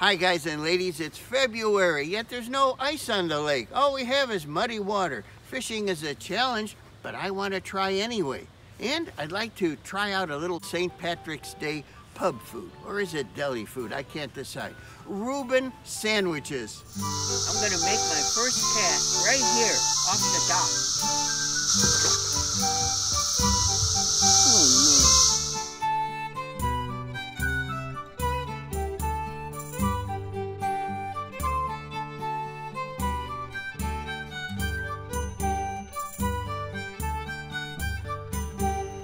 Hi guys and ladies, it's February, yet there's no ice on the lake. All we have is muddy water. Fishing is a challenge, but I want to try anyway. And I'd like to try out a little St. Patrick's Day pub food, or is it deli food? I can't decide. Reuben sandwiches. I'm gonna make my first cast right here, off the dock.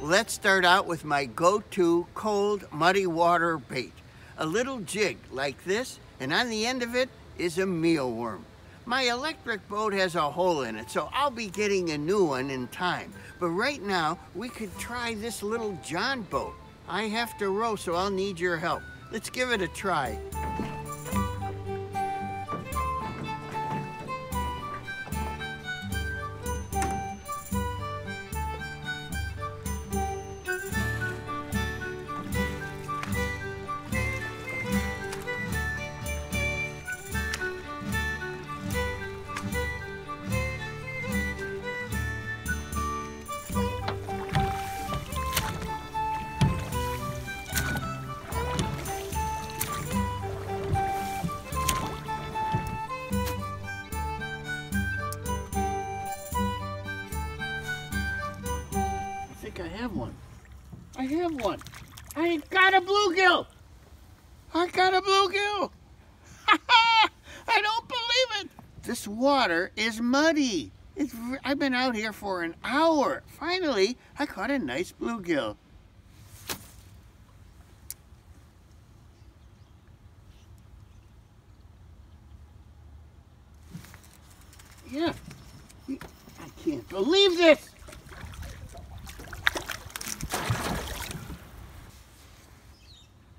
Let's start out with my go-to cold, muddy water bait. A little jig like this, and on the end of it is a mealworm. My electric boat has a hole in it, so I'll be getting a new one in time. But right now, we could try this little John boat. I have to row, so I'll need your help. Let's give it a try. I have one. I got a bluegill. I got a bluegill. I don't believe it. This water is muddy. I've been out here for an hour. Finally, I caught a nice bluegill. Yeah. I can't believe this.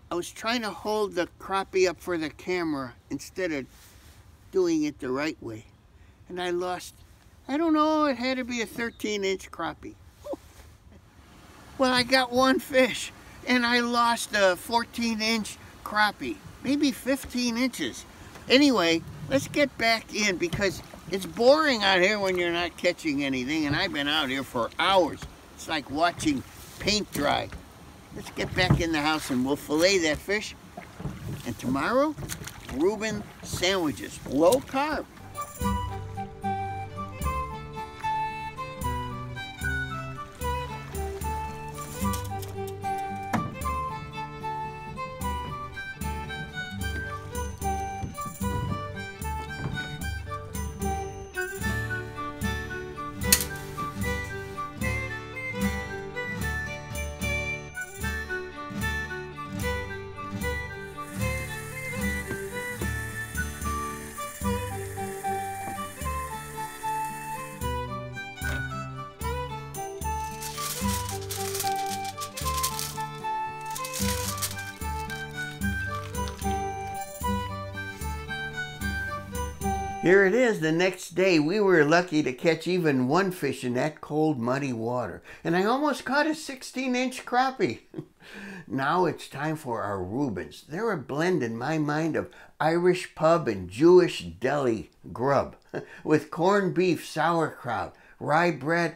I was trying to hold the crappie up for the camera instead of doing it the right way. And I lost, I don't know, it had to be a 13-inch crappie. Well, I got one fish and I lost a 14-inch crappie, maybe 15 inches. Anyway, let's get back in because it's boring out here when you're not catching anything, and I've been out here for hours. It's like watching paint dry. Let's get back in the house and we'll fillet that fish. And tomorrow, Reuben sandwiches, low carb. Here it is, the next day. We were lucky to catch even one fish in that cold, muddy water. And I almost caught a 16-inch crappie. Now it's time for our Ruebens. They're a blend in my mind of Irish pub and Jewish deli grub. With corned beef, sauerkraut, rye bread.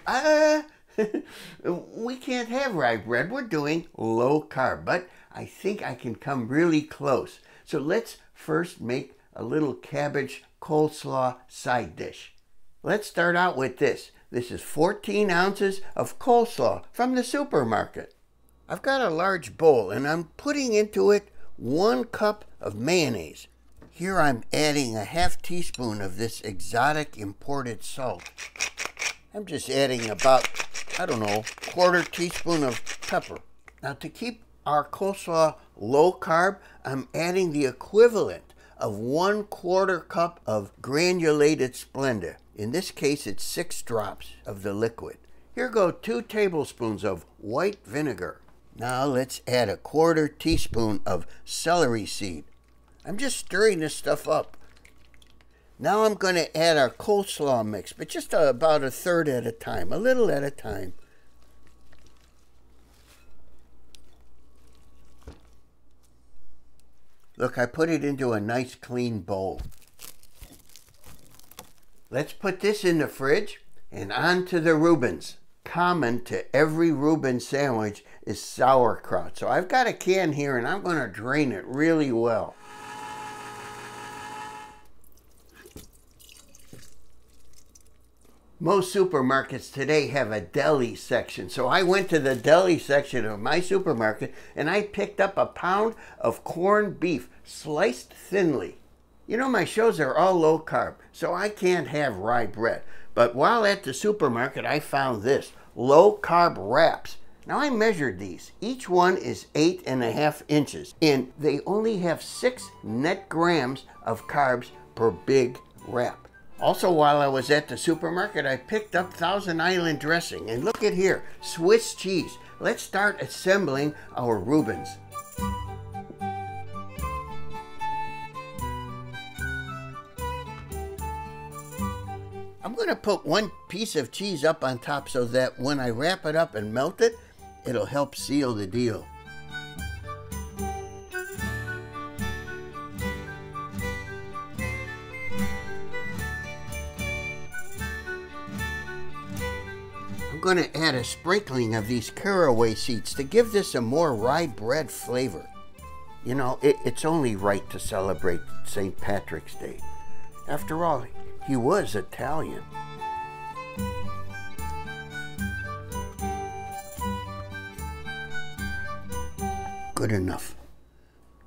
We can't have rye bread. We're doing low carb. But I think I can come really close. So let's first make a little cabbage coleslaw side dish. Let's start out with this. This is 14 ounces of coleslaw from the supermarket. I've got a large bowl and I'm putting into it 1 cup of mayonnaise. Here I'm adding a ½ teaspoon of this exotic imported salt. I'm just adding about, I don't know, 1/4 teaspoon of pepper. Now to keep our coleslaw low carb, I'm adding the equivalent of 1/4 cup of granulated Splenda. In this case, it's 6 drops of the liquid. Here go 2 tablespoons of white vinegar. Now let's add a 1/4 teaspoon of celery seed. I'm just stirring this stuff up. Now I'm going to add our coleslaw mix, but just about 1/3 at a time, a little at a time. Look, I put it into a nice clean bowl. Let's put this in the fridge and on to the Reubens. Common to every Reuben sandwich is sauerkraut. So I've got a can here and I'm going to drain it really well. Most supermarkets today have a deli section. So I went to the deli section of my supermarket and I picked up a pound of corned beef sliced thinly. You know, my shows are all low carb, so I can't have rye bread. But while at the supermarket, I found this, low carb wraps. Now I measured these. Each one is 8.5 inches, and they only have 6 net grams of carbs per big wrap. Also, while I was at the supermarket, I picked up Thousand Island dressing. And look at here, Swiss cheese. Let's start assembling our Reubens. I'm going to put one piece of cheese up on top so that when I wrap it up and melt it, it'll help seal the deal. I'm going to add a sprinkling of these caraway seeds to give this a more rye bread flavor. You know, it's only right to celebrate St. Patrick's Day. After all, he was Italian. Good enough.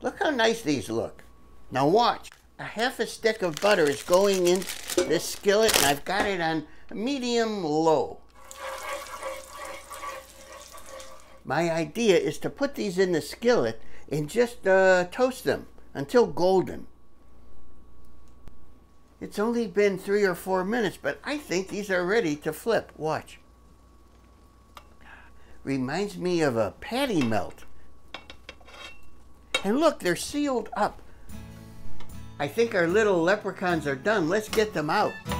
Look how nice these look. Now watch. A half a stick of butter is going in this skillet and I've got it on medium low. My idea is to put these in the skillet and just toast them until golden. It's only been 3 or 4 minutes, but I think these are ready to flip. Watch. Reminds me of a patty melt. And look, they're sealed up. I think our little leprechauns are done. Let's get them out. Oh,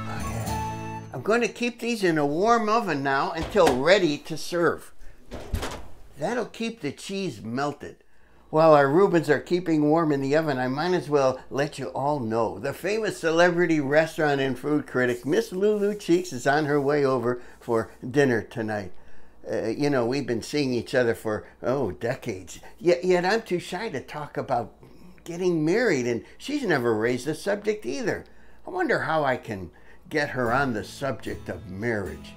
yeah. I'm going to keep these in a warm oven now until ready to serve. That'll keep the cheese melted. While our Reubens are keeping warm in the oven, I might as well let you all know. The famous celebrity restaurant and food critic, Miss Lulu Cheeks, is on her way over for dinner tonight. You know, we've been seeing each other for, decades. Yet I'm too shy to talk about getting married, and she's never raised the subject either. I wonder how I can get her on the subject of marriage.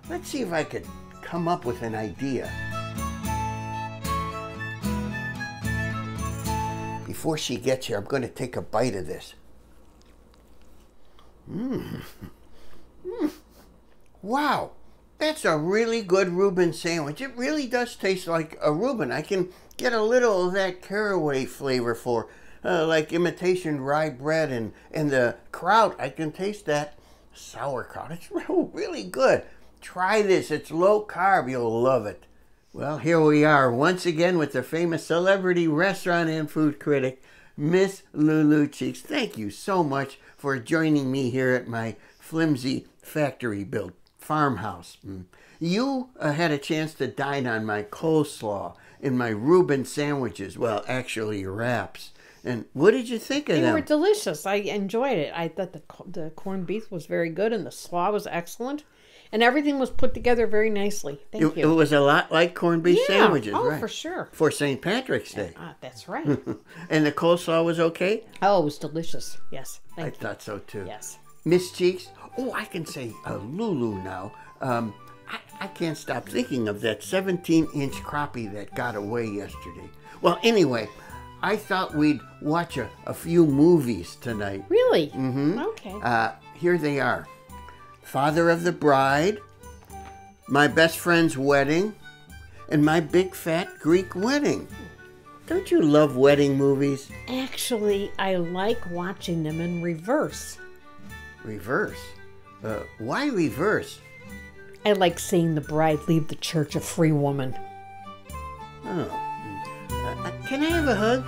Let's see if I could come up with an idea. Before she gets here, I'm going to take a bite of this. Wow, that's a really good Reuben sandwich. It really does taste like a Reuben. I can get a little of that caraway flavor for like imitation rye bread and the kraut. I can taste that sauerkraut. It's really good. Try this. It's low carb. You'll love it. Well, here we are once again with the famous celebrity restaurant and food critic, Miss Lulu Cheeks. Thank you so much for joining me here at my flimsy factory-built farmhouse. You had a chance to dine on my coleslaw and my Reuben sandwiches. Well, actually wraps. And what did you think of them? They were delicious. I enjoyed it. I thought the corned beef was very good and the slaw was excellent. And everything was put together very nicely. Thank you. It was a lot like corned beef sandwiches, right? Oh, right? for sure. For St. Patrick's Day. That's right. And the coleslaw was okay? Oh, it was delicious. Yes. Thank you. I thought so too. Yes. Miss Cheeks? Oh, I can say Lulu now. I can't stop thinking of that 17-inch crappie that got away yesterday. Well, anyway, I thought we'd watch a few movies tonight. Really? Mm-hmm. Okay. Here they are. Father of the Bride, My Best Friend's Wedding, and My Big Fat Greek Wedding. Don't you love wedding movies? Actually, I like watching them in reverse. Reverse? Why reverse? I like seeing the bride leave the church a free woman. Oh. Can I have a hug?